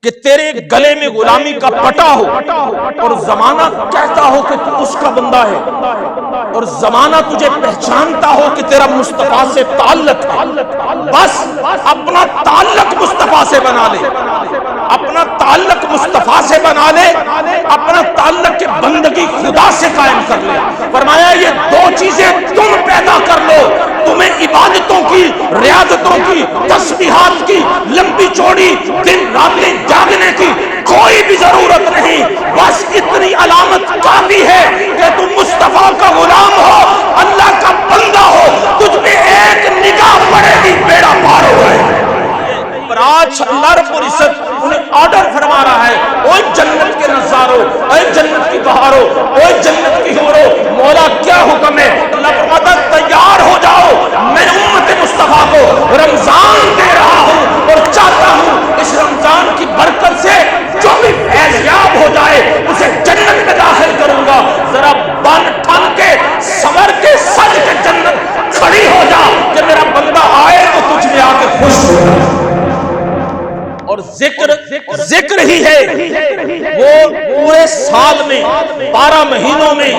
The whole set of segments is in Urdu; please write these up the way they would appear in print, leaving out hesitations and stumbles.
کہ تیرے گلے میں غلامی کا پٹا ہو اور زمانہ کہتا ہو کہ تو اس کا بندہ ہے، اور زمانہ تجھے پہچانتا ہو کہ تیرا مصطفیٰ سے تعلق ہے، بس اپنا تعلق مصطفیٰ سے بنا لے، اپنا تعلق مصطفیٰ سے بنا لے، اپنا تعلق کے بندگی خدا سے قائم کر لے۔ فرمایا یہ دو چیزیں تم پیدا کر لو، تمہیں عبادتوں کی، ریاضتوں کی، تسبیحات کی، لمبی چوڑی دن راتیں جاگنے کی کوئی بھی ضرورت نہیں، بس اتنی علامت کافی ہے کہ تم مصطفیٰ کا غلام ہو، اللہ کا بندہ ہو، تجھ پہ ایک نگاہ پڑے گی بیڑا پار ہو گئے۔ پر آج اللہ رب العزت انہیں آرڈر فرما رہا ہے، اوہ جنت کے نظاروں، اے جنت کی بہاروں، اوہ جنت کی حوروں، مولا کیا حکم ہے؟ اللہ فرماتا تیار ہو جاؤ، میں امت مصطفیٰ کو رمضان دے رہا ہوں اور چاہتا ہوں اس رمضان کی برکت سے جو بھی فیضیاب ہو جائے اسے جنت میں داخل کروں گا۔ ذرا بن ٹھن کے سمر کے سج کے جنت کھڑی ہو جا کہ میرا بندہ آئے تو تجھ میں آ کے خوش ہو جائے۔ اور ذکر ہی ہے وہ پورے سال میں 12 مہینوں میں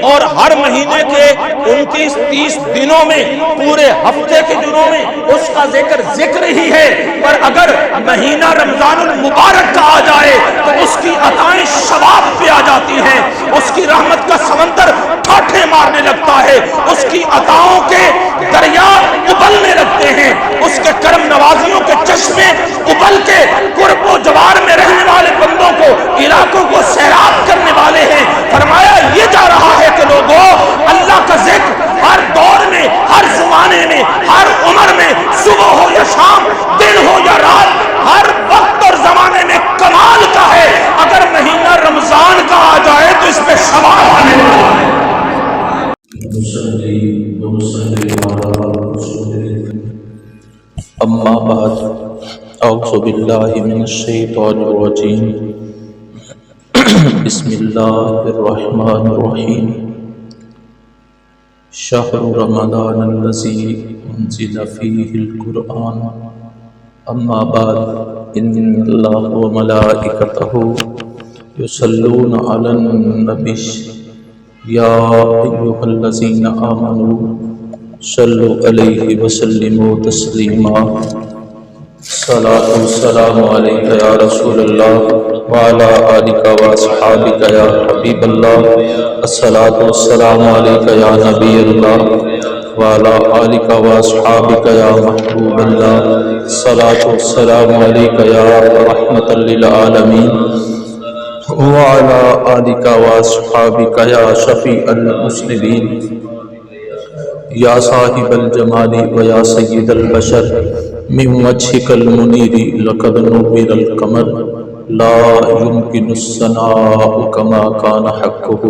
اور ہر مہینے کے 29-30 دنوں میں، پورے ہفتے کے دنوں میں اس کا ذکر ہی ہے۔ پر اگر مہینہ رمضان المبارک کا آ جائے تو اس کی عطائیں شباب پہ آ جاتی ہیں، اس کی رحمت کا سمندر ٹھاٹھے مارنے لگتا ہے، اس کی عطاؤں کے دریا ابلنے لگتے ہیں، اس کے کرم نوازیوں کے چشمے ابل کے قرب و جوار میں رہنے والے بندوں کو، علاقوں کو سیراب کرنے والے ہیں۔ فرمایا یہ جا رہا ہے کہ لوگوں اللہ کا ذکر ہر دور میں، ہر زمانے میں، ہر عمر میں، صبح ہو یا شام، دن ہو یا رات، ہر وقت اور زمانے میں کمال کا ہے۔ اگر مہینہ رمضان کا آ جائے تو اس پہ شمار آنے والا ہے۔ اما بعد اعوذ باللہ من الشیطان الرجیم بسم اللہ الرحمن الرحیم شہر رمضان الذی انزل فیہ القرآن اما بعد ان اللہ وملائکتہ یصلون علی النبی یا ایھا الذین آمنوا صلوا علیہ وسلموا تسلیما صلاۃ والسلام علیک یا رسول اللہ وعلی آلک واصحابک یا حبیب اللہ الصلاۃ والسلام علیک یا نبی اللہ وعلی آلک واصحابک یا محبوب اللہ الصلاۃ والسلام علیک یا رحمۃ للعالمین وعلی آلک واصحابک یا شفیع المذنبین یا صاحب الجمال و یا سید البشر من وجهک المنیر لقد نور القمر لا يمکن الثناء کما کان حقہ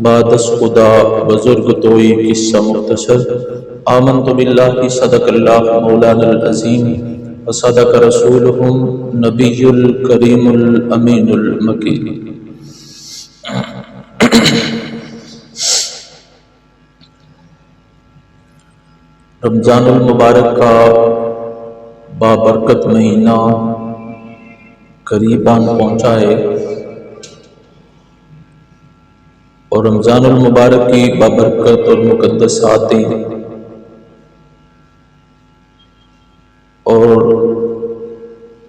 بعد از خدا بزرگ توئی قصہ مختصر آمنت باللہ صدق اللہ مولانا العظیم وصدق رسولہ نبی الکریم الامین المکین۔ رمضان المبارک کا بابرکت مہینہ قریباً پہنچا ہے، اور رمضان المبارک کی بابرکت اور مقدس آتیں اور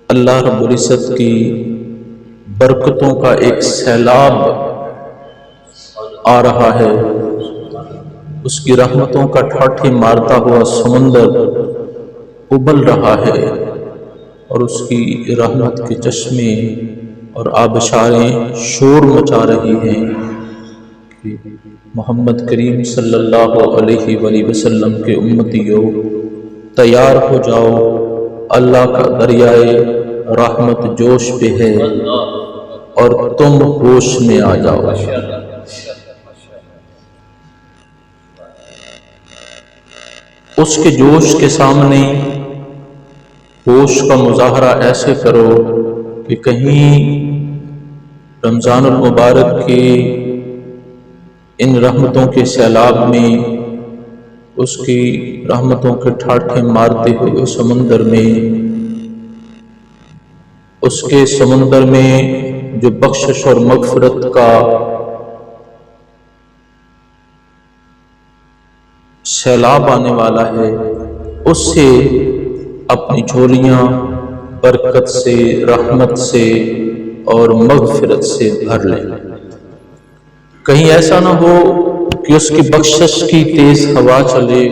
اللہ رب العزت کی برکتوں کا ایک سیلاب آ رہا ہے، اس کی رحمتوں کا ٹھاٹھے مارتا ہوا سمندر ابل رہا ہے، اور اس کی رحمت کے چشمے اور آبشاریں شور مچا رہی ہیں کہ محمد کریم صلی اللہ علیہ وآلہ وسلم کے امتیوں تیار ہو جاؤ، اللہ کا دریائے رحمت جوش پہ ہے اور تم ہوش میں آ جاؤ۔ اس کے جوش کے سامنے ہوش کا مظاہرہ ایسے کرو کہ کہیں رمضان المبارک کے ان رحمتوں کے سیلاب میں، اس کی رحمتوں کے ٹھاٹھے مارتے ہوئے سمندر میں اس کے سمندر میں جو بخشش اور مغفرت کا سیلاب آنے والا ہے، اس سے اپنی جھولیاں برکت سے، رحمت سے اور مغفرت سے بھر لیں۔ کہیں ایسا نہ ہو کہ اس کی بخشش کی تیز ہوا چلے،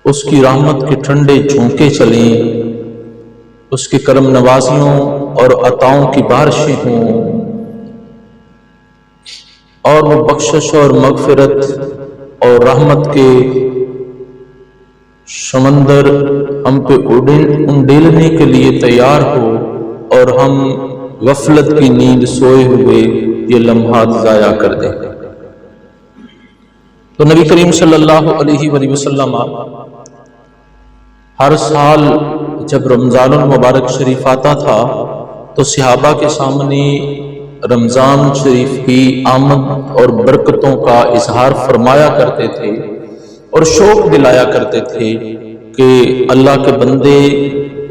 اس کی رحمت کے ٹھنڈے جھونکے چلیں، اس کی کرم نوازیوں اور عطاؤں کی بارشیں ہوں، اور وہ بخشش اور مغفرت اور رحمت کے سمندر ہم پہ انڈیلنے کے لیے تیار ہو، اور ہم غفلت کی نیند سوئے ہوئے یہ لمحات ضائع کر دیں۔ تو نبی کریم صلی اللہ علیہ وآلہ وسلم ہر سال جب رمضان المبارک شریف آتا تھا تو صحابہ کے سامنے رمضان شریف کی آمد اور برکتوں کا اظہار فرمایا کرتے تھے اور شوق دلایا کرتے تھے کہ اللہ کے بندے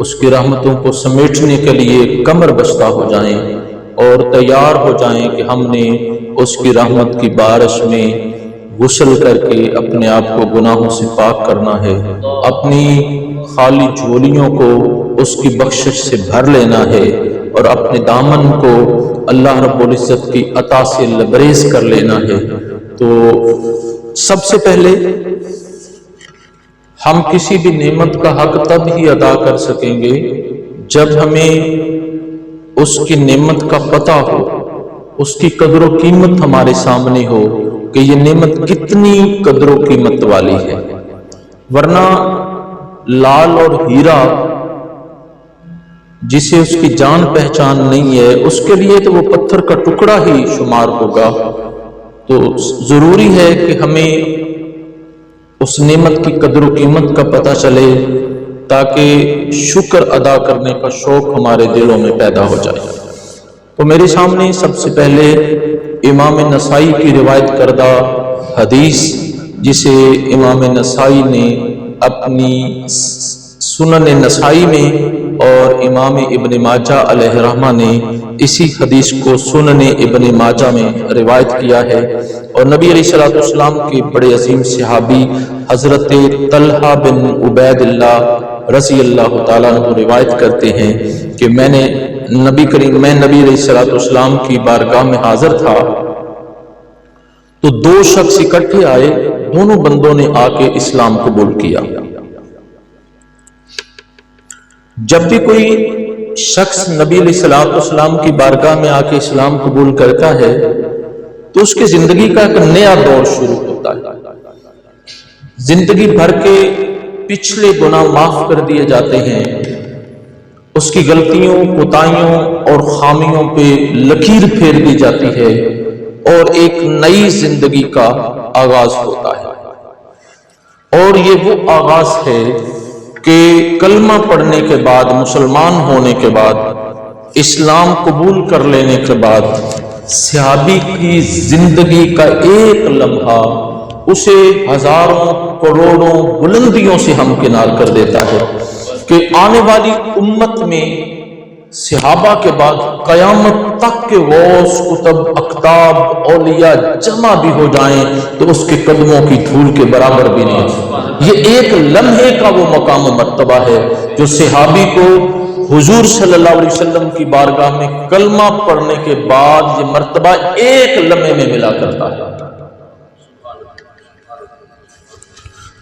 اس کی رحمتوں کو سمیٹنے کے لیے کمر بستہ ہو جائیں اور تیار ہو جائیں کہ ہم نے اس کی رحمت کی بارش میں غسل کر کے اپنے آپ کو گناہوں سے پاک کرنا ہے، اپنی خالی جھولیوں کو اس کی بخشش سے بھر لینا ہے، اور اپنے دامن کو اللہ رب العزت کی عطا سے لبریز کر لینا ہے۔ تو سب سے پہلے ہم کسی بھی نعمت کا حق تب ہی ادا کر سکیں گے جب ہمیں اس کی نعمت کا پتہ ہو، اس کی قدر و قیمت ہمارے سامنے ہو کہ یہ نعمت کتنی قدر و قیمت والی ہے۔ ورنہ لال اور ہیرا جسے اس کی جان پہچان نہیں ہے، اس کے لیے تو وہ پتھر کا ٹکڑا ہی شمار ہوگا۔ تو ضروری ہے کہ ہمیں اس نعمت کی قدر و قیمت کا پتہ چلے تاکہ شکر ادا کرنے کا شوق ہمارے دلوں میں پیدا ہو جائے۔ تو میرے سامنے سب سے پہلے امام نسائی کی روایت کردہ حدیث، جسے امام نسائی نے اپنی سنن نسائی میں اور امام ابن ماجہ علیہ رحمہ نے اسی حدیث کو سنن ابن ماجہ میں روایت کیا ہے، اور نبی علیہ الصلوۃ والسلام کے بڑے عظیم صحابی حضرت طلحہ بن عبید اللہ رضی اللہ تعالیٰ عنہ روایت کرتے ہیں کہ میں نبی علیہ الصلوۃ والسلام کی بارگاہ میں حاضر تھا تو دو شخص اکٹھے آئے، دونوں بندوں نے آ کے اسلام قبول کیا۔ جب بھی کوئی شخص نبی علیہ الصلوۃ والسلام کی بارگاہ میں آ کے اسلام قبول کرتا ہے تو اس کی زندگی کا ایک نیا دور شروع ہوتا ہے۔ زندگی بھر کے پچھلے گناہ معاف کر دیے جاتے ہیں، اس کی غلطیوں، کوتاہیوں اور خامیوں پہ لکیر پھیر دی جاتی ہے، اور ایک نئی زندگی کا آغاز ہوتا ہے۔ اور یہ وہ آغاز ہے کہ کلمہ پڑھنے کے بعد، مسلمان ہونے کے بعد، اسلام قبول کر لینے کے بعد صحابی کی زندگی کا ایک لمحہ اسے ہزاروں کروڑوں بلندیوں سے ہمکنار کر دیتا ہے کہ آنے والی امت میں صحابہ کے بعد قیامت تک کے غوث، قطب، اقطاب، اولیاء جمع بھی ہو جائیں تو اس کے قدموں کی دھول کے برابر بھی نہیں۔ یہ ایک لمحے کا وہ مقام و مرتبہ ہے جو صحابی کو حضور صلی اللہ علیہ وسلم کی بارگاہ میں کلمہ پڑھنے کے بعد یہ مرتبہ ایک لمحے میں ملا کرتا ہے۔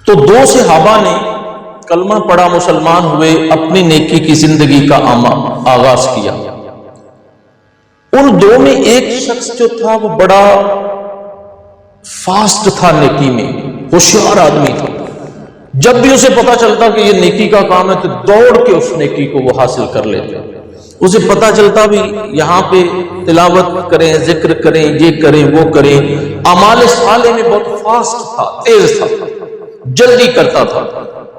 تو دو صحابہ نے کلمہ پڑھا، مسلمان ہوئے، اپنی نیکی کی زندگی کا آغاز کیا۔ ان دو میں ایک شخص جو تھا وہ بڑا فاسٹ تھا نیکی میں، ہوشیار آدمی تھا۔ جب بھی اسے پتا چلتا کہ یہ نیکی کا کام ہے تو دوڑ کے اس نیکی کو وہ حاصل کر لیتے۔ اسے پتا چلتا بھی یہاں پہ تلاوت کریں، ذکر کریں، یہ کریں، وہ کریں، اعمال صالح میں بہت فاسٹ تھا، تیز تھا، جلدی کرتا تھا۔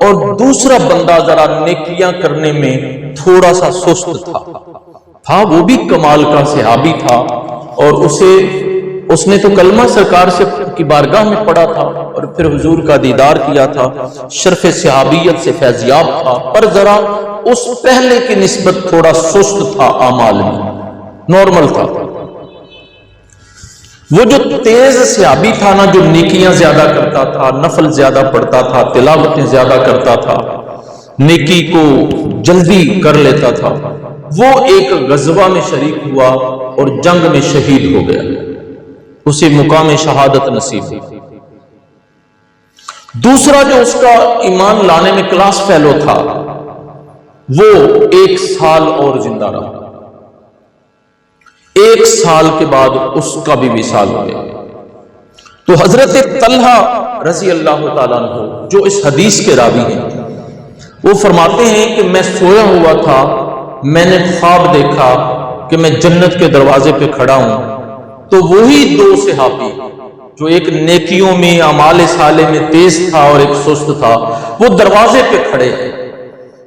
اور دوسرا بندہ ذرا نیکیاں کرنے میں تھوڑا سا سست تھا، وہ بھی کمال کا صحابی تھا، اور اس نے تو کلمہ سرکار سے کی بارگاہ میں پڑھا تھا اور پھر حضور کا دیدار کیا تھا، شرف صحابیت سے فیضیاب تھا، پر ذرا اس پہلے کی نسبت تھوڑا سست تھا، اعمال میں نارمل تھا۔ وہ جو تیز صحابی تھا نا، جو نیکیاں زیادہ کرتا تھا، نفل زیادہ پڑھتا تھا، تلاوتیں زیادہ کرتا تھا، نیکی کو جلدی کر لیتا تھا، وہ ایک غزوہ میں شریک ہوا اور جنگ میں شہید ہو گیا، اسے مقام شہادت نصیب ہوئی۔ دوسرا جو اس کا ایمان لانے میں کلاس فیلو تھا، وہ 1 سال اور زندہ رہا، 1 سال کے بعد اس کا بھی وصال ہو گیا۔ تو حضرت طلحہ رضی اللہ تعالیٰ عنہ جو اس حدیث کے راوی ہیں، وہ فرماتے ہیں کہ میں سویا ہوا تھا، میں نے خواب دیکھا کہ میں جنت کے دروازے پہ کھڑا ہوں، تو وہی 2 صحابی جو ایک نیکیوں میں اعمال صالح میں تیز تھا اور ایک سست تھا، وہ دروازے پہ کھڑے ہیں۔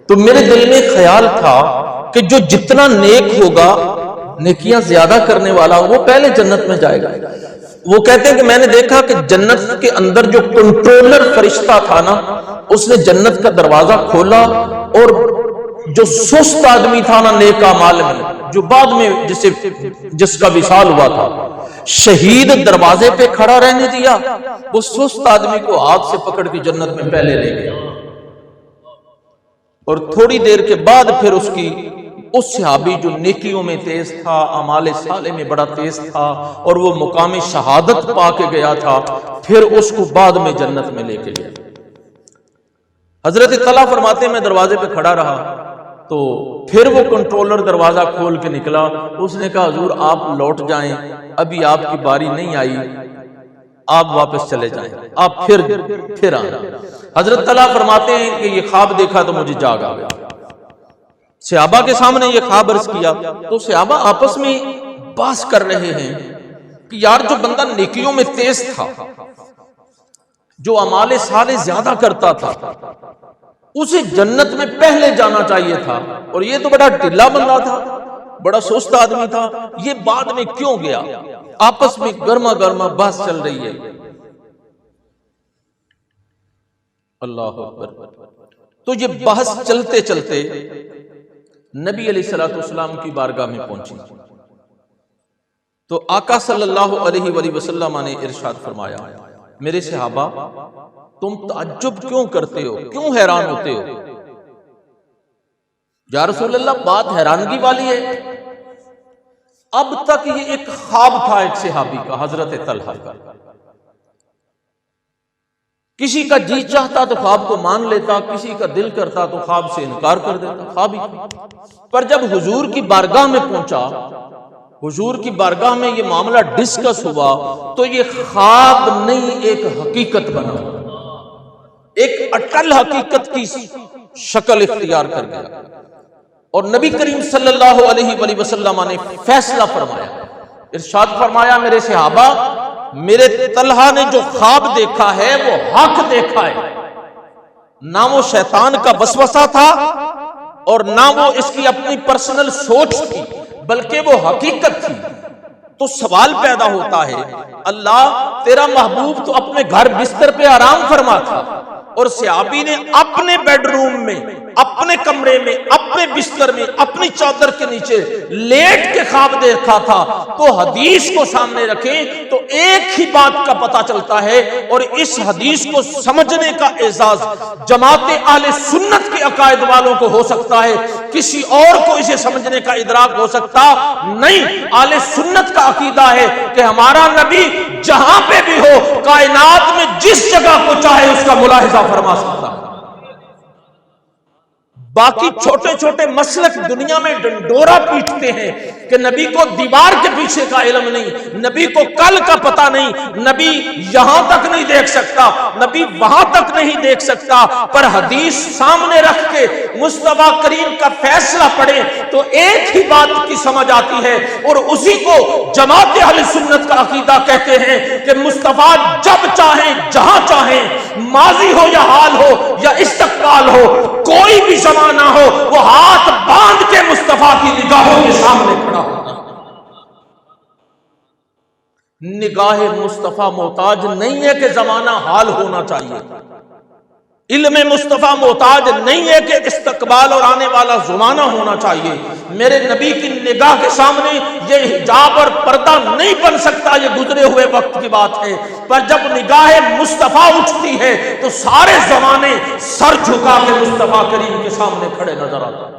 تو میرے دل میں خیال تھا کہ جو جتنا نیک ہوگا، نیکیاں زیادہ کرنے والا، وہ پہلے جنت میں جائے گا۔ وہ کہتے ہیں کہ میں نے دیکھا کہ جنت کے اندر جو کنٹرولر فرشتہ تھا نا، اس نے جنت کا دروازہ کھولا، اور جو سست آدمی تھا نا نیک اعمال میں، جو بعد میں جس کا وصال ہوا تھا، شہید دروازے پہ کھڑا رہنے دیا، وہ سست آدمی کو ہاتھ سے پکڑ کے جنت میں پہلے لے گیا، اور تھوڑی دیر کے بعد پھر اس صحابی جو نیکیوں میں تیز تھا، اعمال صالح میں بڑا تیز تھا، اور وہ مقام شہادت پا کے گیا تھا، پھر اس کو بعد میں جنت میں لے کے گیا۔ حضرت طلحہ فرماتے ہیں میں دروازے پہ کھڑا رہا، تو پھر وہ کنٹرولر دروازہ کھول کے نکلا، اس نے کہا حضور آپ لوٹ جائیں، ابھی آپ کی باری نہیں آئی، آپ واپس چلے جائیں، آپ پھر آنا۔ حضرت طلحہ فرماتے ہیں کہ یہ خواب دیکھا تو مجھے جاگ آ گیا۔ صحابہ کے سامنے یہ خواب عرض کیا، تو صحابہ آپس میں بحث کر رہے ہیں کہ یار جو بندہ نیکیوں میں تیز تھا، جو اعمال صالح زیادہ کرتا تھا، اسے جنت میں پہلے جانا چاہیے تھا، اور یہ تو بڑا ڈھیلا بندہ تھا، بڑا سست آدمی تھا، یہ بعد میں کیوں گیا؟ آپس میں گرما گرما بحث چل رہی ہے۔ اللہ اکبر۔ تو یہ بحث چلتے چلتے نبی علیہ الصلوۃ والسلام کی بارگاہ میں پہنچی، تو آقا صلی اللہ علیہ وآلہ وسلم نے ارشاد فرمایا، میرے صحابہ تم تعجب کیوں کرتے ہو، کیوں حیران ہوتے ہو؟ یا رسول اللہ بات حیرانگی والی ہے، اب تک یہ ایک خواب تھا ایک صحابی کا، حضرت طلحہ کا، کسی کا جی چاہتا تو خواب کو مان لیتا، کسی کا دل کرتا تو خواب سے انکار کر دیتا، خواب ہی۔ پر جب حضور کی بارگاہ میں پہنچا، حضور کی بارگاہ میں یہ معاملہ ڈسکس ہوا، تو یہ خواب نہیں ایک حقیقت بنا، ایک اٹل حقیقت کی شکل اختیار کر گیا، اور نبی کریم صلی اللہ علیہ وآلہ وسلم نے فیصلہ فرمایا، ارشاد فرمایا میرے صحابہ، میرے طلحہ نے جو خواب دیکھا ہے وہ حق دیکھا ہے، نہ وہ شیطان کا وسوسہ تھا اور نہ وہ اس کی اپنی پرسنل سوچ تھی، بلکہ وہ حقیقت تھی۔ تو سوال پیدا ہوتا ہے، اللہ تیرا محبوب تو اپنے گھر بستر پہ آرام فرما تھا، اور صحابی نے اپنے بیڈ روم میں، اپنے کمرے میں، اپنے بستر میں، اپنی چادر کے نیچے لیٹ کے خواب دیکھا تھا، تو حدیث کو سامنے رکھیں تو ایک ہی بات کا پتہ چلتا ہے، اور اس حدیث کو سمجھنے کا اعزاز جماعت اہل سنت کے عقائد والوں کو ہو سکتا ہے، کسی اور کو اسے سمجھنے کا ادراک ہو سکتا نہیں۔ اہل سنت کا عقیدہ ہے کہ ہمارا نبی جہاں پہ بھی ہو، کائنات میں جس جگہ کو چاہے اس کا ملاحظہ فرما سکتا ہے۔ باقی چھوٹے چھوٹے مسلک دنیا میں ڈنڈورا پیٹتے ہیں کہ نبی کو دیوار کے پیچھے کا علم نہیں، نبی کو کل کا پتہ نہیں، نبی یہاں تک نہیں دیکھ سکتا، نبی وہاں تک نہیں دیکھ سکتا، پر حدیث سامنے رکھ کے مصطفیٰ کریم کا فیصلہ پڑھیں تو ایک ہی بات کی سمجھ آتی ہے، اور اسی کو جماعت اہل سنت کا عقیدہ کہتے ہیں کہ مصطفیٰ جب چاہیں جہاں چاہیں، ماضی ہو یا حال ہو یا استقبال ہو، کوئی بھی زمانہ ہو، وہ ہاتھ باندھ کے مصطفیٰ کی نگاہوں کے سامنے کھڑا ہوتا ہے۔ نگاہ مصطفیٰ محتاج نہیں ہے کہ زمانہ حال ہونا چاہیے، علم مصطفیٰ محتاج نہیں ہے کہ استقبال اور آنے والا زمانہ ہونا چاہیے۔ میرے نبی کی نگاہ کے سامنے یہ حجاب اور پردہ نہیں بن سکتا، یہ گزرے ہوئے وقت کی بات ہے، پر جب نگاہ مصطفیٰ اٹھتی ہے تو سارے زمانے سر جھکا کے مصطفیٰ کریم کے سامنے کھڑے نظر آتے ہیں۔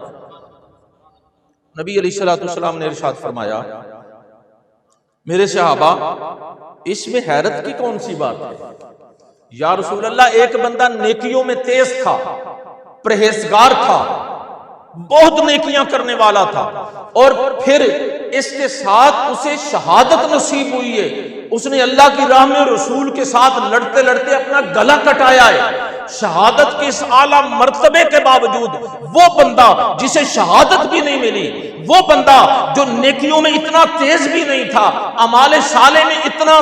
نبی علیہ السلام نے ارشاد فرمایا، میرے صحابہ اس میں حیرت کی کون سی بات ہے؟ یا رسول اللہ، ایک بندہ نیکیوں میں تیز تھا، پرہیزگار تھا، بہت نیکیاں کرنے والا تھا، اور پھر اس کے ساتھ اسے شہادت نصیب ہوئی ہے، اس نے اللہ کی راہ میں رسول کے ساتھ لڑتے لڑتے اپنا گلا کٹایا ہے۔ شہادت کے اس اعلیٰ مرتبے کے باوجود وہ بندہ جسے شہادت بھی نہیں ملی، وہ بندہ جو نیکیوں میں اتنا تیز بھی نہیں تھا، اعمال صالح میں اتنا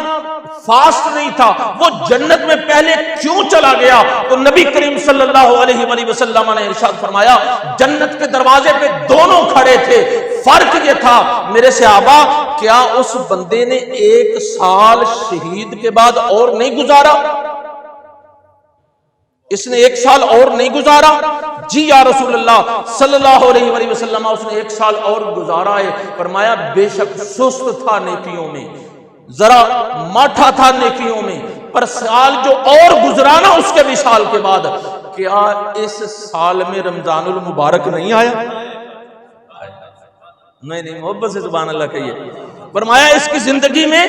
فاسٹ نہیں تھا، وہ جنت میں پہلے کیوں چلا گیا؟ تو نبی کریم صلی اللہ علیہ وآلہ وسلم نے ارشاد فرمایا، جنت کے دروازے پہ دونوں کھڑے تھے، فرق یہ تھا میرے صحابہ، کیا اس بندے نے 1 سال شہید کے بعد اور نہیں گزارا؟ اس نے 1 سال اور نہیں گزارا؟ جی یا رسول اللہ صلی اللہ علیہ وآلہ وسلم، اس نے 1 سال اور گزارا ہے۔ فرمایا بے شک سست تھا نیکیوں میں، ذرا ماٹھا تھا نیکیوں میں، پر سال جو اور گزرانا اس کے وصال کے بعد، کیا اس سال میں رمضان المبارک نہیں آیا؟ نہیں، محبت سے سبحان اللہ کہیے۔ فرمایا اس کی زندگی میں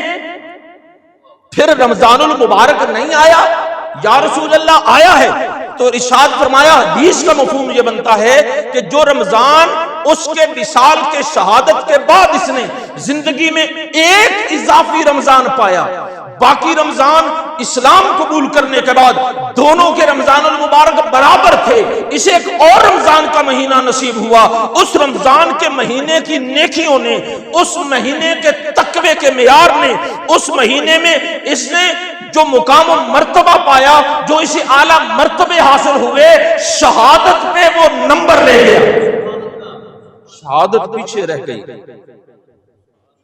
پھر رمضان المبارک نہیں آیا؟ یا رسول اللہ آیا ہے۔ تو ارشاد فرمایا، حدیث کا مفہوم یہ بنتا ہے کہ جو رمضان اس کے وصال کے شہادت کے بعد اس نے زندگی میں 1 اضافی رمضان پایا، باقی رمضان اسلام قبول کرنے کے بعد دونوں کے رمضان المبارک برابر تھے، اسے ایک اور رمضان کا مہینہ نصیب ہوا، اس رمضان کے مہینے کی نیکیوں نے، اس مہینے کے تقوی کے معیار نے، اس مہینے میں اس نے جو مقام و مرتبہ پایا، جو اسے اعلیٰ مرتبے حاصل ہوئے، شہادت پہ وہ نمبر لے گیا، شہادت پیچھے رہ گئی۔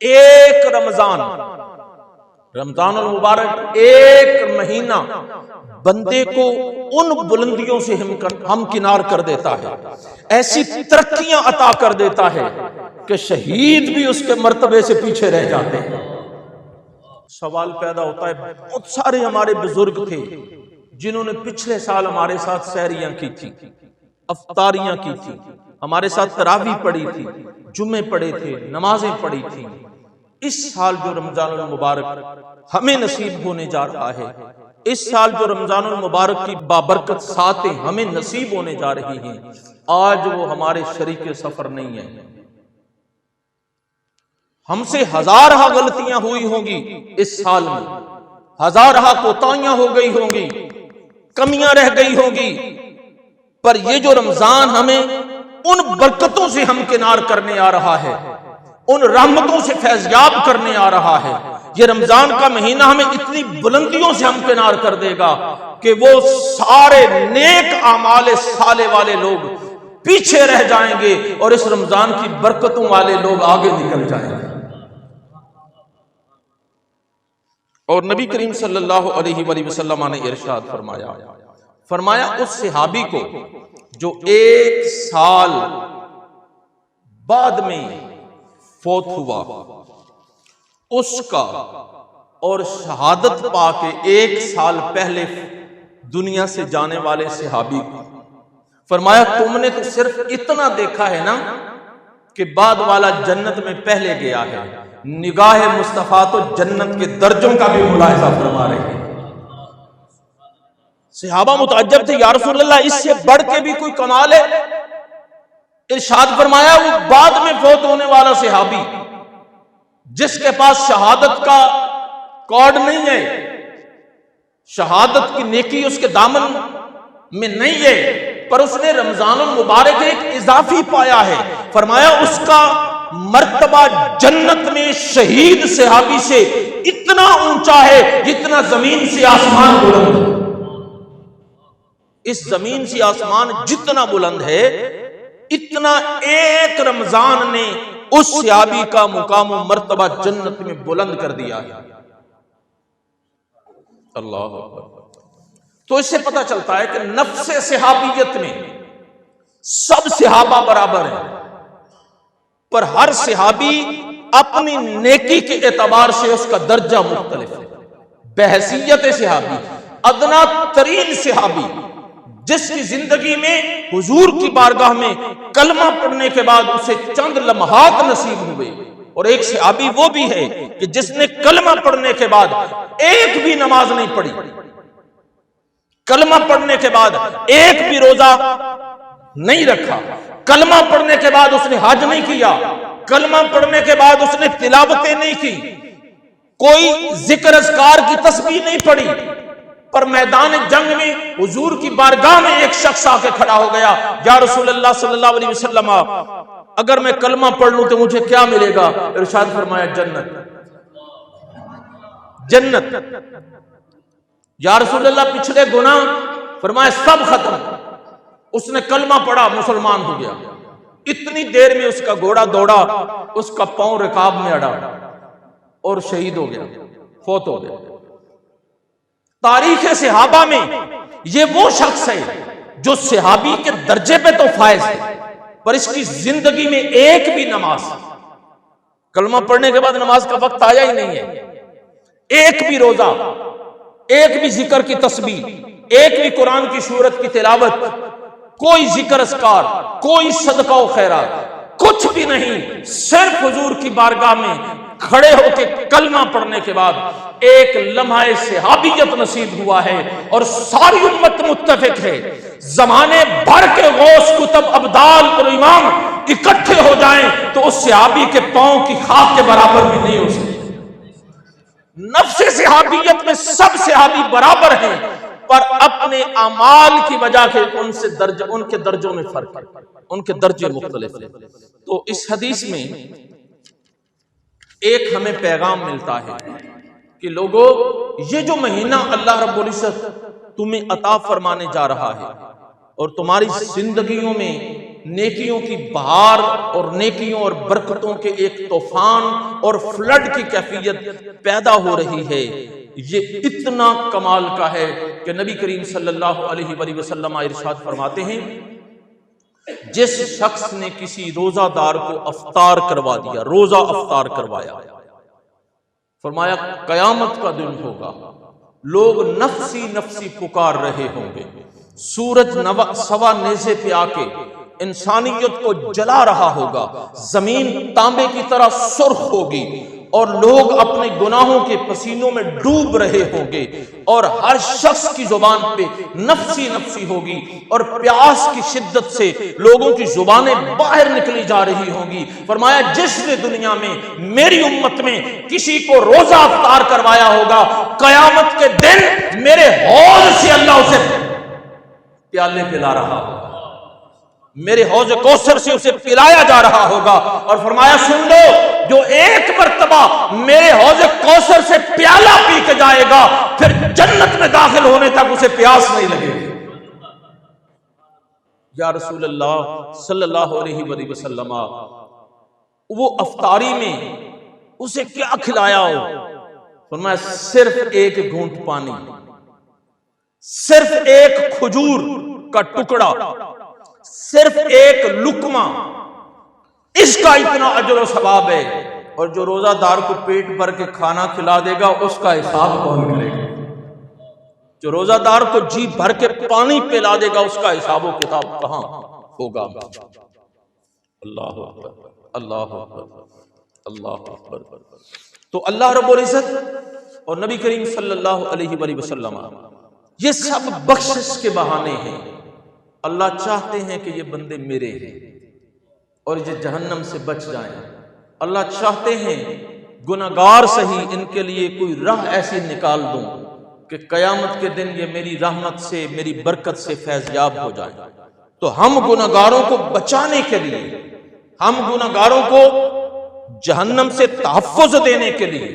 1 رمضان المبارک 1 مہینہ بندے کو ان بلندیوں سے ہمکنار کر دیتا ہے، ایسی ترقیاں عطا کر دیتا ہے کہ شہید بھی اس کے مرتبے سے پیچھے رہ جاتے ہیں۔ سوال پیدا ہوتا ہے، بہت سارے ہمارے بزرگ تھے جنہوں نے پچھلے سال ہمارے ساتھ سحریاں کی تھی، افطاریاں کی تھی، ہمارے ساتھ تراویح پڑھی تھی، جمعے پڑھے تھے، نمازیں پڑھی تھی۔ اس سال جو رمضان المبارک ہمیں نصیب ہونے جا رہا ہے، اس سال جو رمضان المبارک کی بابرکت ساتیں ہمیں نصیب ہونے جا رہی ہیں، آج وہ ہمارے شریک سفر نہیں ہیں۔ ہم سے ہزارہ غلطیاں ہوئی ہوں گی اس سال میں، ہزارہ کوتاہیاں ہو گئی ہوں گی، کمیاں رہ گئی ہوں گی، پر یہ جو رمضان ہمیں ان برکتوں سے ہمکنار کرنے آ رہا ہے، ان رحمتوں سے فیضیاب کرنے آ رہا ہے، یہ رمضان کا مہینہ ہمیں اتنی بلندیوں سے ہمکنار کر دے گا کہ وہ سارے نیک اعمال صالح والے لوگ پیچھے رہ جائیں گے اور اس رمضان کی برکتوں والے لوگ آگے نکل جائیں گے۔ اور نبی کریم صلی اللہ علیہ وآلہ وسلم نے ارشاد فرمایا اس صحابی کو جو 1 سال بعد میں فوت ہوا، اس کا اور شہادت پا کے 1 سال پہلے دنیا سے جانے والے صحابی کو فرمایا، تم نے تو صرف اتنا دیکھا ہے نا کہ بعد والا جنت میں پہلے گیا ہے، نگاہ مصطفیٰ تو جنت کے درجوں کا بھی ملاحظہ فرما رہے ہیں۔ صحابہ متعجب تھے، یا رسول اللہ اس سے بڑھ کے بھی کوئی کمال ہے؟ ارشاد فرمایا، وہ بعد میں فوت ہونے والا صحابی جس کے پاس شہادت کا کارڈ نہیں ہے، شہادت کی نیکی اس کے دامن میں نہیں ہے، پر اس نے رمضان المبارک ایک اضافی پایا ہے، فرمایا اس کا مرتبہ جنت میں شہید صحابی سے اتنا اونچا ہے جتنا زمین سے آسمان بلند ہے۔ اس زمین سے آسمان جتنا بلند ہے، اتنا 1 رمضان نے اس صحابی کا مقام و مرتبہ جنت میں بلند کر دیا ہے۔ اللہ تو اس سے پتہ چلتا ہے کہ نفس صحابیت میں سب صحابہ برابر ہیں، پر ہر صحابی اپنی نیکی کے اعتبار سے اس کا درجہ مختلف ہے۔ بحیثیت صحابی ادنا ترین صحابی جس کی زندگی میں حضور کی بارگاہ میں کلمہ پڑھنے کے بعد اسے چند لمحات نصیب ہوئے، اور ایک صحابی وہ بھی ہے کہ جس نے کلمہ پڑھنے کے بعد ایک بھی نماز نہیں پڑھی، کلمہ پڑھنے کے بعد ایک بھی روزہ نہیں رکھا، کلمہ پڑھنے کے بعد اس نے حج نہیں کیا، کلمہ پڑھنے کے بعد اس نے تلاوتیں نہیں کی، کوئی ذکر اذکار کی تسبیح نہیں پڑھی، پر میدان جنگ میں حضور کی بارگاہ میں ایک شخص آ کے کھڑا ہو گیا، یا رسول اللہ صلی اللہ علیہ وسلم اگر میں کلمہ پڑھ لوں تو مجھے کیا ملے گا؟ ارشاد فرمایا جنت، جنت۔ یا رسول اللہ پچھلے گناہ؟ فرمایا سب ختم۔ اس نے کلمہ پڑھا، مسلمان ہو گیا، اتنی دیر میں اس کا گھوڑا دوڑا، اس کا پاؤں رکاب میں اڑا اور شہید ہو گیا، فوت ہو گیا۔ تاریخ صحابہ میں یہ وہ شخص ہے جو صحابی کے درجے پہ تو فائز ہے، پر اس کی زندگی میں ایک بھی نماز، کلمہ پڑھنے کے بعد نماز کا وقت آیا ہی نہیں ہے، ایک بھی روزہ، ایک بھی ذکر کی تسبیح، ایک بھی قرآن کی سورت کی تلاوت، کوئی ذکر اذکار، کوئی صدقہ و خیرات، کچھ بھی نہیں، صرف حضور کی بارگاہ میں کھڑے ہو کے کلمہ پڑھنے کے بعد ایک لمحہ صحابیت نصیب ہوا ہے، اور ساری امت متفق ہے زمانے بھر کے غوث کتب ابدال اور امام اکٹھے ہو جائیں تو اس صحابی کے پاؤں کی خاک کے برابر بھی نہیں ہو سکتے۔ نفس صحابیت میں سب صحابی برابر ہیں، پر اپنے اعمال کی وجہ سے ان کے درجوں میں فرق ہے، ان کے درجے مختلف ہیں۔ تو اس حدیث میں ایک ہمیں پیغام ملتا ہے کہ لوگوں، یہ جو مہینہ اللہ رب العزت تمہیں عطا فرمانے جا رہا ہے اور تمہاری زندگیوں میں نیکیوں کی بہار اور نیکیوں اور برکتوں کے ایک طوفان اور فلڈ کی کیفیت پیدا ہو رہی ہے، یہ اتنا کمال کا ہے کہ نبی کریم صلی اللہ علیہ وآلہ وسلم ارشاد فرماتے ہیں، جس شخص نے کسی روزہ دار کو افطار کروا دیا، روزہ افطار کروایا، فرمایا قیامت کا دن ہوگا، لوگ نفسی نفسی پکار رہے ہوں گے، سورج سوا نیزے پہ آ کے انسانیت کو جلا رہا ہوگا، زمین تانبے کی طرح سرخ ہوگی، اور لوگ اپنے گناہوں کے پسینوں میں ڈوب رہے ہوں گے، اور ہر شخص کی زبان پہ نفسی نفسی ہوگی، اور پیاس کی شدت سے لوگوں کی زبانیں باہر نکلی جا رہی ہوں گی۔ فرمایا جس نے دنیا میں میری امت میں کسی کو روزہ افطار کروایا ہوگا، قیامت کے دن میرے حوض سے اللہ اسے پیالے پلا رہا ہوگا، میرے حوض کوثر سے اسے پلایا جا رہا ہوگا، اور فرمایا سن لو، جو ایک مرتبہ میرے حوض کوثر سے پیالہ پی کے جائے گا، پھر جنت میں داخل ہونے تک اسے پیاس نہیں لگے گی۔ یا رسول اللہ صلی اللہ علیہ وآلہ وسلم، وہ افطاری میں اسے کیا کھلایا ہو؟ فرمایا صرف ایک گھونٹ پانی، صرف ایک کھجور کا ٹکڑا، صرف ایک لقمہ، اس کا اتنا اجر و ثواب ہے، اور جو روزہ دار کو پیٹ بھر کے کھانا کھلا دے گا اس کا حساب کون کرے گا؟ جو روزہ دار کو جی بھر کے پانی پلا دے گا اس کا حساب و کتاب کہاں ہوگا؟ اللہ اکبر، اللہ اکبر، اللہ اکبر۔ تو اللہ رب العزت اور نبی کریم صلی اللہ علیہ وآلہ وسلم یہ سب بخشش کے بہانے ہیں۔ اللہ چاہتے ہیں کہ یہ بندے میرے ہیں اور یہ جہنم سے بچ جائیں۔ اللہ چاہتے ہیں گناہگار صحیح، ان کے لیے کوئی راہ ایسی نکال دوں کہ قیامت کے دن یہ میری رحمت سے، میری برکت سے فیض یاب ہو جائیں۔ تو ہم گناہگاروں کو بچانے کے لیے، ہم گناہگاروں کو جہنم سے تحفظ دینے کے لیے،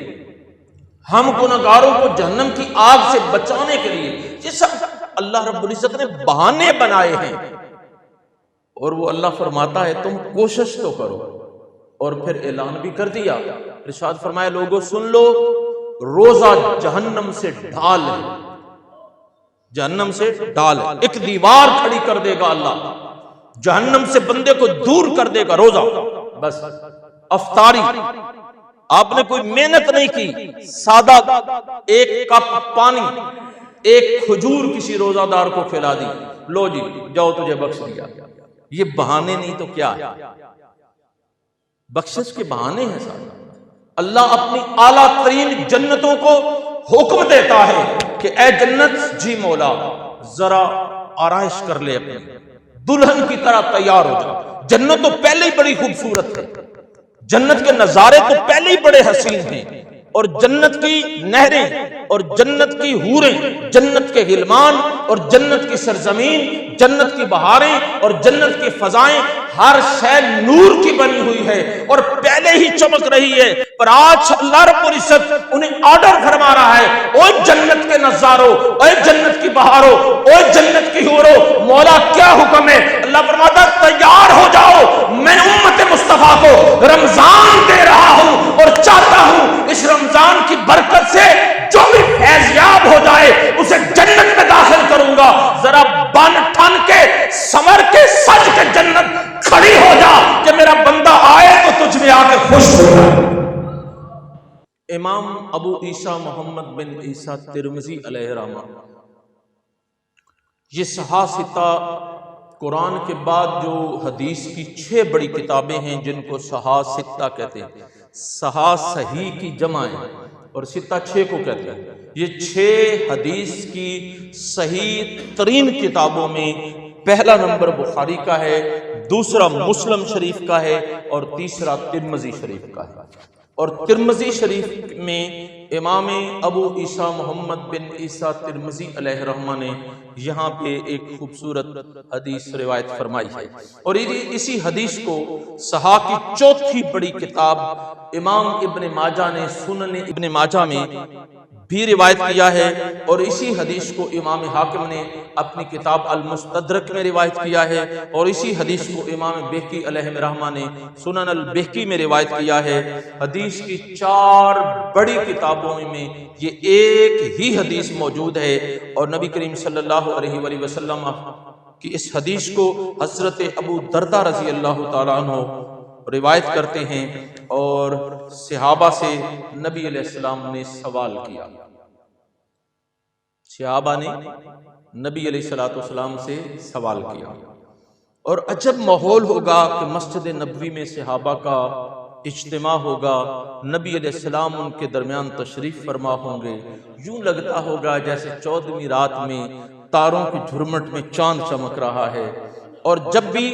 ہم گناہگاروں کو جہنم کی آگ سے بچانے کے لیے، یہ سب اللہ رب العزت نے بہانے بنائے ہیں، اور وہ اللہ فرماتا ہے تم کوشش تو کرو، اور پھر اعلان بھی کر دیا، ارشاد فرمایا لوگوں سن لو، روزہ جہنم سے ڈھال ہے، جہنم سے ڈھال ہے، ایک دیوار کھڑی کر دے گا اللہ، جہنم سے بندے کو دور کر دے گا روزہ۔ بس افطاری، آپ نے کوئی محنت نہیں کی، سادہ ایک کپ پانی، ایک کھجور کسی روزہ دار کو کھلا دی، لو جی جاؤ تجھے بخش دیا۔ یہ بہانے نہیں تو کیا ہے؟ بخشش کے بہانے ہیں سارے۔ اللہ اپنی اعلیٰ ترین جنتوں کو حکم دیتا ہے کہ اے جنت جی مولا ذرا آرائش کر لے، اپنے دلہن کی طرح تیار ہو جا۔ جنت تو پہلے ہی بڑی خوبصورت ہے، جنت کے نظارے تو پہلے ہی بڑے حسین ہیں، اور جنت کی نہریں اور جنت کی حوریں، جنت کے غلمان اور جنت کی سرزمین، جنت کی بہاریں اور جنت کی فضائیں، ہر شے نور کی بنی ہوئی ہے اور پہلے ہی چمک رہی ہے۔ پر آج اللہ رب العزت انہیں آرڈر فرما رہا ہے، اوے جنت کے نظاروں، اوے جنت کی بہاروں، اوے جنت کی حوروں، مولا کیا حکم ہے؟ اللہ فرماتا ہے تیار ہو جاؤ، میں امت مصطفیٰ کو رمضان دے رہا ہوں اور چاہتا ہوں اس رمضان کی برکت سے جو بھی فیضیاب ہو جائے اسے جنت میں داخل کروں گا۔ ذرا بن ٹھن کے سمر کے سج کے جنت کھڑی ہو جا کہ میرا بندہ آئے تو تجھ میں آ کے خوش ہو جائے۔ امام ابو عیسیٰ محمد بن عیسیٰ ترمذی علیہ رحمہ، یہ صحاح ستہ قرآن کے بعد جو حدیث کی 6 بڑی کتابیں ہیں جن کو صحاح ستہ کہتے ہیں، صحاح صحیح کی جمع ہے اور ستہ 6 کو کہتے ہیں۔ یہ 6 حدیث کی صحیح ترین کتابوں میں پہلا نمبر بخاری کا ہے، دوسرا مسلم شریف کا ہے اور تیسرا ترمذی شریف کا ہے۔ اور ترمذی شریف میں امام ابو عیسیٰ محمد بن عیسیٰ ترمذی علیہ رحمہ نے یہاں پہ ایک خوبصورت حدیث روایت فرمائی ہے، اور اسی حدیث کو صحاح کی 4تھی بڑی کتاب امام ابن ماجہ نے سنن ابن ماجہ میں بھی روایت کیا ہے، اور اسی حدیث کو امام حاکم نے اپنی کتاب المستدرک میں روایت کیا ہے، اور اسی حدیث کو امام بہقی علیہ رحمہ نے سنن البہقی میں روایت کیا ہے۔ حدیث کی 4 بڑی کتابوں میں یہ ایک ہی حدیث موجود ہے، اور نبی کریم صلی اللہ علیہ وآلہ وسلم کی اس حدیث کو حضرت ابو دردہ رضی اللہ تعالیٰ عنہ روایت کرتے ہیں، اور صحابہ سے نبی علیہ السلام نے سوال کیا، صحابہ نے نبی علیہ السلام سے سوال کیا، اور عجب ماحول ہوگا کہ مسجد نبوی میں صحابہ کا اجتماع ہوگا، نبی علیہ السلام ان کے درمیان تشریف فرما ہوں گے، یوں لگتا ہوگا جیسے 14ویں رات میں تاروں کی جھرمٹ میں چاند چمک رہا ہے، اور جب بھی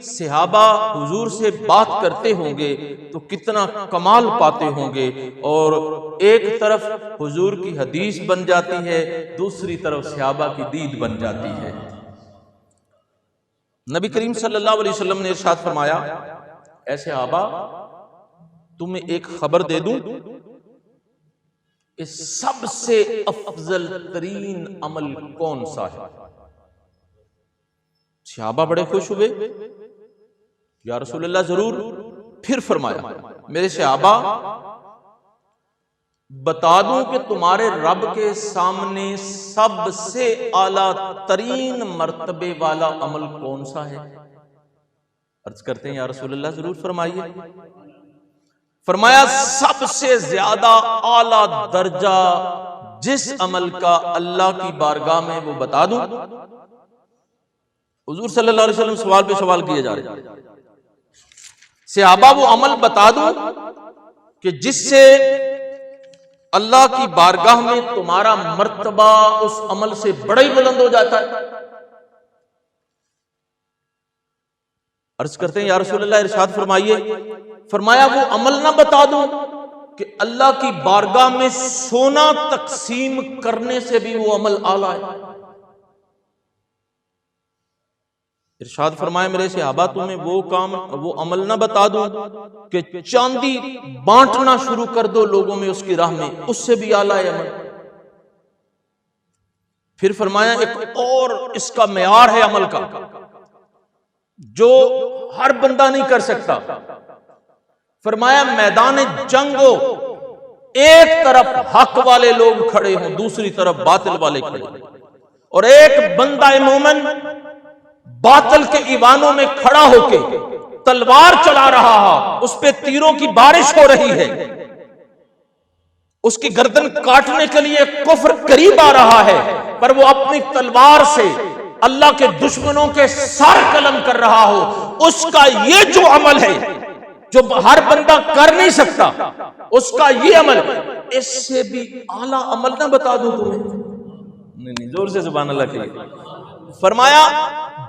صحابہ حضور سے بات کرتے ہوں گے تو کتنا کمال پاتے ہوں گے، اور ایک طرف حضور کی حدیث بن جاتی ہے، دوسری طرف صحابہ کی دید بن جاتی ہے۔ نبی کریم صلی اللہ علیہ وسلم نے ارشاد فرمایا، اے صحابہ تمہیں ایک خبر دے دوں کہ سب سے افضل ترین عمل کون سا ہے؟ صحابہ بڑے خوش ہوئے، یا رسول اللہ ضرور۔ پھر فرمایا، میرے صحابہ بتا دوں کہ تمہارے رب کے سامنے سب سے اعلیٰ ترین مرتبے والا عمل کون سا ہے؟ عرض کرتے ہیں یا رسول اللہ ضرور فرمائیے۔ فرمایا سب سے زیادہ اعلیٰ درجہ جس عمل کا اللہ کی بارگاہ میں وہ بتا دوں۔ حضور صلی اللہ علیہ وسلم سوال پہ سوال کیے جا رہے ہیں، صحابہ وہ عمل بتا دوں کہ جس سے اللہ کی بارگاہ میں تمہارا مرتبہ اس عمل سے بڑا ہی بلند ہو جاتا ہے؟ عرض کرتے ہیں یا رسول اللہ ارشاد فرمائیے۔ فرمایا وہ عمل نہ بتا دوں کہ اللہ کی بارگاہ میں سونا تقسیم کرنے سے بھی وہ عمل اعلیٰ ہے؟ ارشاد فرمایا میرے صحابہ تمہیں وہ عمل نہ بتا دوں کہ چاندی بانٹنا شروع کر دو لوگوں میں اس کی راہ میں، اس سے بھی اعلیٰ ہے عمل؟ پھر فرمایا ایک اور اس کا معیار ہے عمل کا جو ہر بندہ نہیں کر سکتا۔ فرمایا میدان جنگ ہو ایک طرف حق والے لوگ کھڑے ہوں، دوسری طرف باطل والے کھڑے ہوں، اور ایک بندہ مومن باطل کے ایوانوں میں کھڑا ہو کے تلوار چلا رہا ہے، اس پہ تیروں کی بارش ہو رہی ہے، اس کی گردن کاٹنے کے لیے کفر قریب آ رہا ہے، پر وہ اپنی تلوار سے اللہ کے دشمنوں کے سر قلم کر رہا ہو، اس کا یہ جو عمل ہے جو ہر بندہ کر نہیں سکتا، اس کا یہ عمل، اس سے بھی اعلیٰ عمل نہ بتا دوں تمہیں؟ نہیں، زور سے سبحان اللہ کہیے۔ فرمایا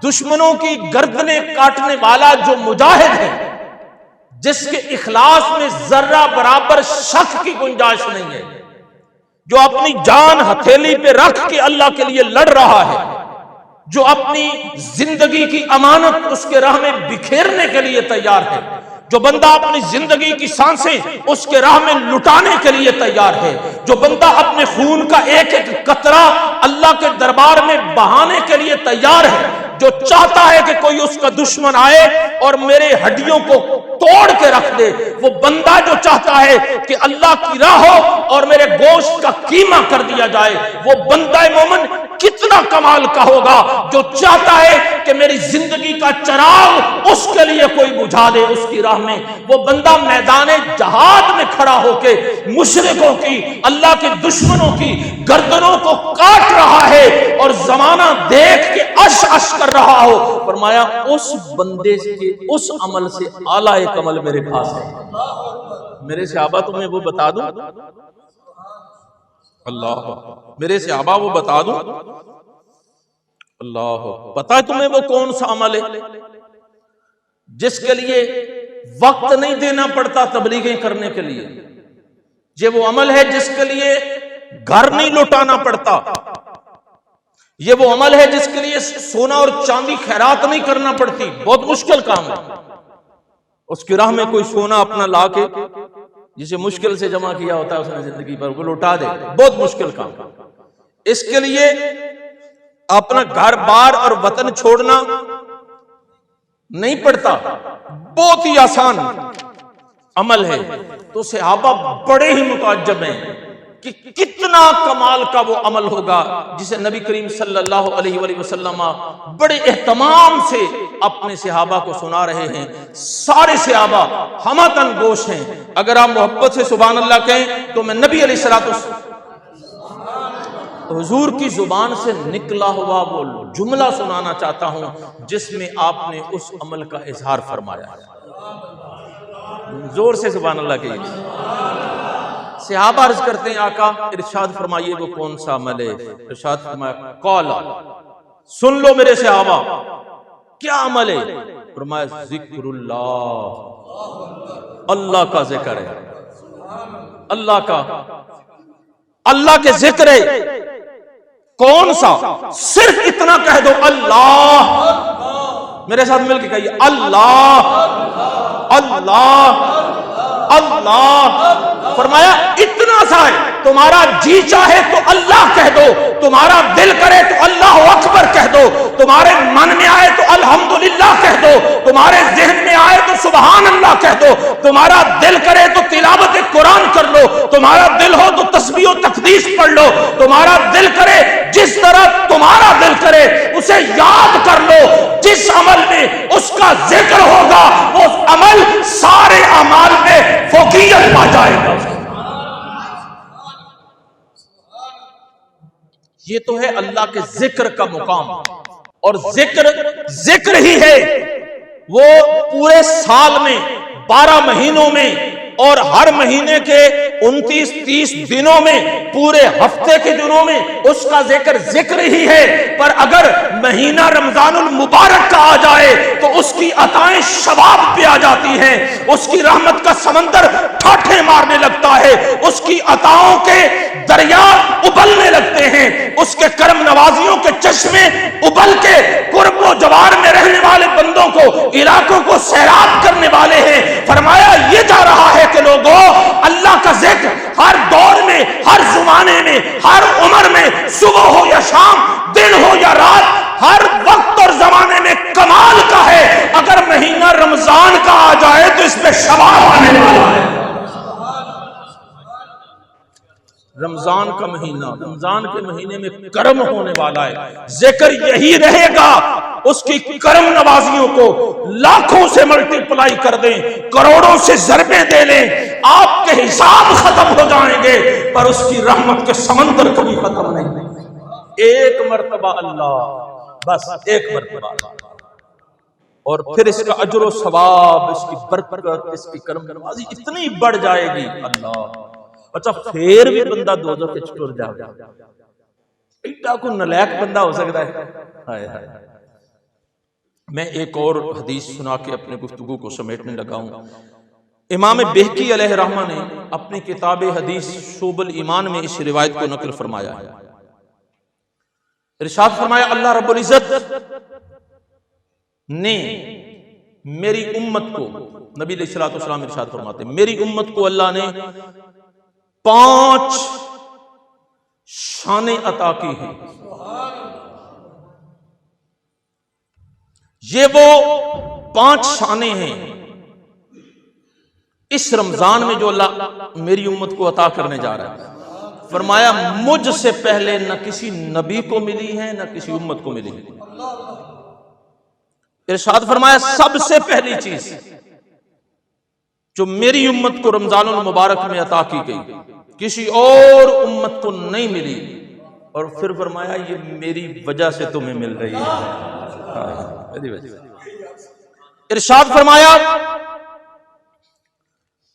دشمنوں کی گردنیں کاٹنے والا جو مجاہد ہے، جس کے اخلاص میں ذرہ برابر شک کی گنجائش نہیں ہے، جو اپنی جان ہتھیلی پہ رکھ کے اللہ کے لیے لڑ رہا ہے، جو اپنی زندگی کی امانت اس کے راہ میں بکھیرنے کے لیے تیار ہے، جو بندہ اپنی زندگی کی سانسیں اس کے راہ میں لٹانے کے لیے تیار ہے، جو بندہ اپنے خون کا ایک ایک قطرہ اللہ کے دربار میں بہانے کے لیے تیار ہے، جو چاہتا ہے کہ کوئی اس کا دشمن آئے اور میرے ہڈیوں کو توڑ کے رکھ دے، وہ بندہ جو چاہتا ہے کہ اللہ کی راہ ہو اور میرے گوشت کا قیمہ کر دیا جائے، وہ بندہ مومن کتنا کمال کا ہوگا جو چاہتا ہے کہ میری زندگی کا چراغ اس کے لیے کوئی بجھا دے اس کی راہ میں۔ وہ بندہ میدان جہاد میں کھڑا ہو کے مشرکوں کی، اللہ کے دشمنوں کی گردنوں کو کاٹ رہا ہے اور زمانہ دیکھ کے اش اش کر رہا ہو، فرمایا اس بندے کے اس عمل سے اعلیٰ ایک عمل میرے پاس ہے۔ میرے صحابہ تمہیں وہ بتا دوں، اللہ میرے صحابہ وہ بتا دوں، اللہ پتا ہے تمہیں وہ کون سا عمل ہے جس کے لیے وقت نہیں دینا پڑتا تبلیغیں کرنے کے لیے؟ یہ وہ عمل ہے جس کے لیے گھر نہیں لوٹانا پڑتا، یہ وہ عمل ہے جس کے لیے سونا اور چاندی خیرات نہیں کرنا پڑتی، بہت مشکل کام ہے۔ اس کی راہ میں کوئی سونا اپنا لا کے جسے مشکل سے جمع کیا ہوتا ہے اس نے زندگی پر، وہ لوٹا دے، بہت مشکل کام۔ اس کے لیے اپنا گھر بار اور وطن چھوڑنا نہیں پڑتا، بہت ہی آسان عمل ہے۔ تو صحابہ بڑے ہی متعجب ہیں کہ کتنا کمال کا وہ عمل ہوگا جسے نبی کریم صلی اللہ علیہ وآلہ وسلم بڑے اہتمام سے اپنے صحابہ کو سنا رہے ہیں۔ سارے صحابہ ہمتن گوش ہیں، اگر آپ محبت سے سبحان اللہ کہیں تو میں نبی علیہ الصلوۃ حضور کی زبان سے نکلا ہوا وہ جملہ سنانا چاہتا ہوں جس میں آپ نے اس عمل کا اظہار فرمایا ہے۔ زور سے سبحان اللہ کہیے۔ صحابہ عرض کرتے ہیں آقا ارشاد فرمائیے وہ کون سا عمل ہے؟ ارشاد فرمایا قال، سن لو میرے صحابہ کیا عمل ہے؟ فرمایا ذکر اللہ، اللہ کا ذکر ہے، اللہ کے ذکر ہے۔ کون سا؟ صرف اتنا کہہ دو اللہ، میرے ساتھ مل کے کہیے اللہ اللہ اللہ۔ فرمایا اتنا سا ہے، تمہارا جی چاہے تو اللہ کہہ دو، تمہارا دل کرے تو اللہ اکبر کہہ دو، تمہارے من میں آئے تو الحمدللہ کہہ دو، تمہارے ذہن میں آئے تو سبحان اللہ کہہ دو، تمہارا دل کرے تو تلاوت قرآن کر لو، تمہارا دل ہو تو تسبیح و تقدیس پڑھ لو، تمہارا دل کرے جس طرح تمہارا دل کرے اسے یاد کر لو۔ جس عمل میں اس کا ذکر ہوگا وہ عمل سارے اعمال میں فوقیت پا جائے گا۔ یہ تو ہے اللہ کے ذکر کا مقام، اور ذکر ہی ہے وہ پورے سال میں 12 مہینوں میں اور ہر مہینے کے 29-30 دنوں میں، پورے ہفتے کے دنوں میں اس کا ذکر ہی ہے۔ پر اگر مہینہ رمضان المبارک کا آ جائے تو اس کی عطائیں شباب پہ آ جاتی ہیں، اس کی رحمت کا سمندر ٹھاٹھے مارنے لگتا ہے، اس کی عطاؤں کے دریا ابلنے لگتے ہیں، اس کے کرم نوازیوں کے چشمے ابل کے قرب و جوار میں رہنے والے بندوں کو، علاقوں کو سیراب کرنے والے ہیں۔ فرمایا یہ جا رہا ہے کہ لوگوں اللہ کا ذکر ہر دور میں، ہر زمانے میں، ہر عمر میں، صبح ہو یا شام، دن ہو یا رات، ہر وقت اور زمانے میں کمال کا ہے۔ اگر مہینہ رمضان کا آ جائے تو اس میں شباب آنے والا ہے۔ رمضان کا مہینہ، رمضان کے مہینے میں کرم ہونے والا ہے، ذکر یہی رہے گا، اس کی کرم نوازیوں کو لاکھوں سے ملٹی پلائی کر دیں، کروڑوں سے ضربیں دے لیں، آپ کے حساب ختم ہو جائیں گے، پر اس کی رحمت کے سمندر کبھی ختم نہیں۔ ایک مرتبہ اللہ، بس ایک مرتبہ، اور پھر اس کا اجر و ثواب، اس کی برکت، اس کی کرم نوازی اتنی بڑھ جائے گی۔ اللہ، اچھا پھر بھی بندہ دوزخ کے چکر جائے گا، ایڈا کو نلیک بندہ ہو سکتا ہے؟ ہائے ہائے۔ میں ایک اور حدیث سنا کے اپنے گفتگو کو سمیٹنے لگا ہوں۔ امام بہقی علیہ رحمہ نے اپنی کتاب حدیث شعب الایمان میں اس روایت کو نقل فرمایا ہے۔ ارشاد فرمایا اللہ رب العزت نے میری امت کو، نبی علیہ الصلوۃ والسلام ارشاد فرماتے ہیں، میری امت کو اللہ نے 5 شانیں عطا کی ہیں۔ یہ وہ 5 شانیں ہیں اس رمضان میں جو اللہ میری امت کو عطا کرنے جا رہا ہے۔ فرمایا مجھ سے پہلے نہ کسی نبی کو ملی ہے نہ کسی امت کو ملی ہے۔ ارشاد فرمایا سب سے پہلی چیز جو میری امت کو رمضان المبارک میں عطا کی گئی، کسی اور امت کو نہیں ملی، اور پھر فرمایا یہ میری وجہ سے تمہیں مل رہی ہے۔ ارشاد فرمایا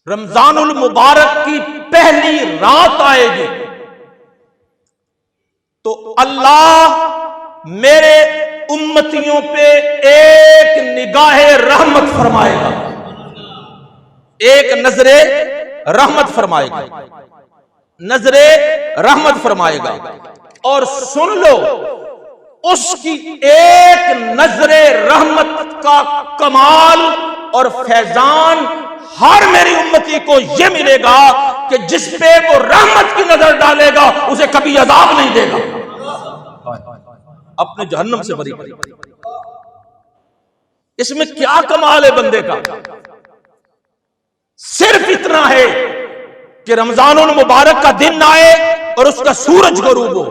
رمضان المبارک کی پہلی رات آئے گی تو اللہ میرے امتیوں پہ ایک نگاہ رحمت فرمائے گا، ایک نظر رحمت فرمائے گا، نظر رحمت فرمائے گا۔ اور سن لو، اس کی ایک نظر رحمت کا کمال اور فیضان ہر میری امتی کو یہ ملے گا کہ جس پہ وہ رحمت کی نظر ڈالے گا اسے کبھی عذاب نہیں دے گا، اپنے جہنم سے بری کرے گا۔ اس میں کیا کمال ہے بندے کا؟ صرف اتنا ہے کہ رمضان المبارک کا دن آئے اور اس کا سورج غروب ہو،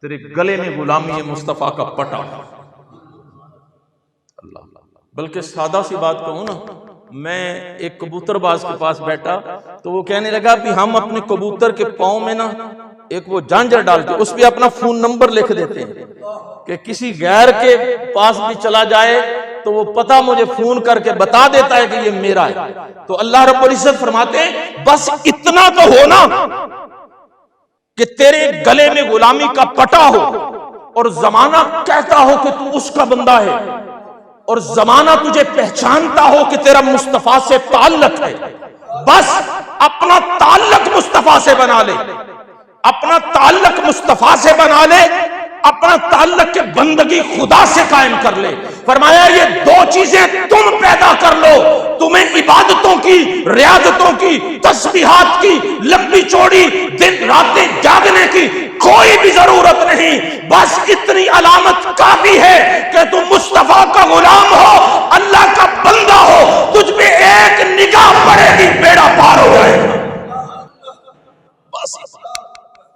تیرے گلے میں غلامی مصطفیٰ کا پٹا۔ اللہ، بلکہ سادہ سی بات کہوں نا، میں ایک کبوتر باز کے پاس بیٹھا تو وہ کہنے لگا کہ ہم اپنے کبوتر کے پاؤں میں نا ایک وہ جانجر ڈالتے، اس پہ اپنا فون نمبر لکھ دیتے ہیں کہ کسی غیر کے پاس بھی چلا جائے تو وہ پتہ مجھے فون کر کے بتا دیتا ہے کہ یہ میرا ہے۔ تو اللہ رب العزت فرماتے ہیں بس اتنا تو ہونا کہ تیرے گلے میں غلامی کا پٹا ہو اور زمانہ کہتا ہو کہ تو اس کا بندہ ہے، اور زمانہ تجھے پہچانتا ہو کہ تیرا مصطفیٰ سے تعلق ہے، بس اپنا تعلق مصطفیٰ سے بنا لے، اپنا تعلق مصطفیٰ سے بنا لے، اپنا تعلق کے بندگی خدا سے قائم کر لے۔ فرمایا یہ 2 چیزیں تم پیدا کر لو، تمہیں عبادتوں کی، ریاضتوں کی، تسبیحات کی، لمبی چوڑی دن راتیں جاگنے کی کوئی بھی ضرورت نہیں، بس اتنی علامت کافی ہے کہ تم مصطفیٰ کا غلام ہو، اللہ کا بندہ ہو، تجھ پہ ایک نگاہ پڑے گی بیڑا پار ہو جائے گا۔ بس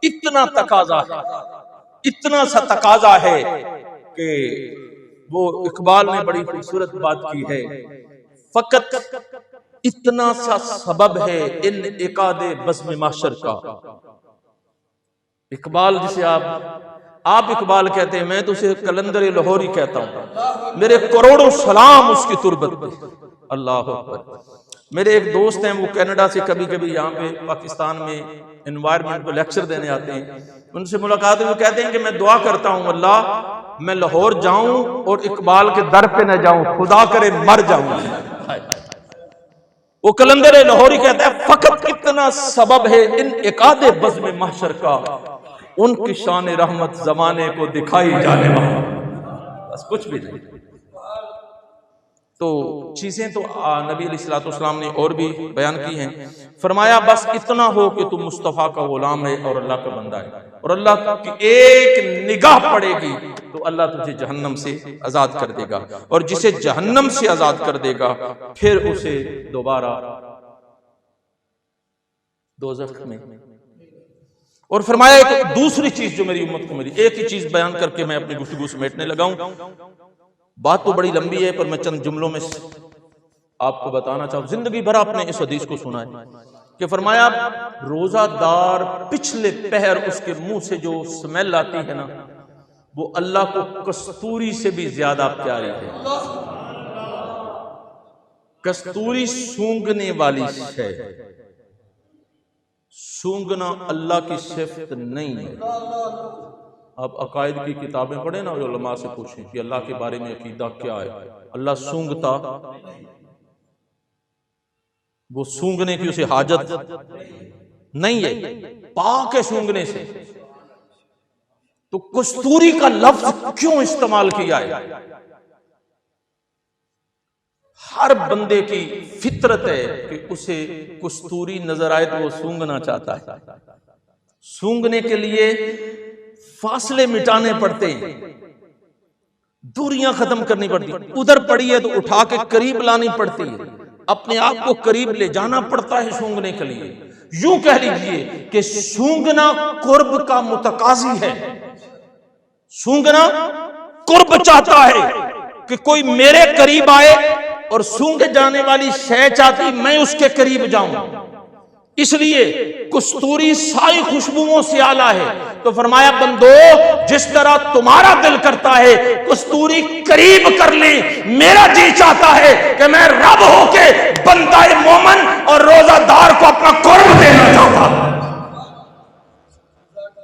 اتنا تقاضا ہے، اتنا سا تقاضا ہے کہ وہ اقبال نے بڑی خوبصورت بات کی ہے، فقط اتنا سا سبب ہے انعقاد بزم محشر کا۔ اقبال جسے آپ اقبال کہتے ہیں، میں تو اسے کلندر لاہوری کہتا ہوں، میرے کروڑوں سلام اس کی تربت پہ۔ اللہ اکبر۔ میرے ایک دوست ہیں، وہ کینیڈا سے کبھی کبھی یہاں پہ پاکستان میں انوائرمنٹ کو لیکچر دینے آتے ہیں، ان سے ملاقات ہوئی، وہ کہتے ہیں کہ میں دعا کرتا ہوں اللہ میں لاہور جاؤں اور اقبال کے در پہ نہ جاؤں، خدا کرے مر جاؤں۔ وہ کلندر لاہوری کہتا ہے فقط اتنا سبب ہے انعقاد بزم محشر کا، ان کی شان رحمت زمانے کو دکھائی جانے والا، بس کچھ بھی نہیں۔ تو چیزیں تو نبی علیہ الصلوۃ والسلام نے اور بھی بیان کی ہیں۔ فرمایا بس اتنا ہو کہ تم مصطفیٰ کا غلام ہے اور اللہ کا بندہ ہے، اور اللہ کی ایک نگاہ پڑے گی تو اللہ تجھے جہنم سے آزاد کر دے گا، اور جسے جہنم سے آزاد کر دے گا پھر اسے دوبارہ دوزخ میں اور فرمایا ایک دوسری چیز جو میری امت کو ملی، ایک ہی چیز بیان کر کے میں اپنی گفتگو سمیٹنے لگا ہوں، بات تو بڑی لمبی ہے پر میں چند جملوں میں آپ کو بتانا چاہوں، زندگی بھر آپ نے اس حدیث کو سنا ہے کہ فرمایا روزہ دار پچھلے پہر اس کے منہ سے جو سمیل آتی ہے نا وہ اللہ کو کستوری سے بھی زیادہ پیاری ہے۔ کستوری سونگنے والی ہے، سونگنا اللہ کی صفت نہیں ہے۔ آپ عقائد کی کتابیں پڑھیں نا، علماء سے پوچھیں کہ اللہ کے بارے میں عقیدہ کیا ہے، اللہ سونگتا، وہ سونگنے کی اسے حاجت نہیں ہے، پاک ہے سونگنے سے۔ تو کستوری کا لفظ کیوں استعمال کیا ہے؟ ہر بندے کی فطرت ہے کہ اسے کستوری نظر آئے تو وہ سونگنا چاہتا ہے۔ سونگنے کے لیے فاصلے مٹانے پڑتے ہیں، دوریاں ختم کرنی پڑتی ہیں، ادھر پڑی ہے تو اٹھا کے قریب لانی پڑتی ہے، اپنے آپ کو قریب لے جانا پڑتا ہے سونگنے کے لیے۔ یوں کہہ لیجئے کہ سونگنا قرب کا متقاضی ہے، سونگنا قرب چاہتا ہے کہ کوئی میرے قریب آئے، اور سونگے جانے والی شے چاہتی میں اس کے قریب جاؤں، اس لیے کستوری ساری خوشبوؤں سے اعلیٰ ہے۔ تو فرمایا بندو جس طرح تمہارا دل کرتا ہے کستوری قریب کر لیں، میرا جی چاہتا ہے کہ میں رب ہو کے بندہ مومن اور روزہ دار کو اپنا قرب دینا چاہتا ہوں۔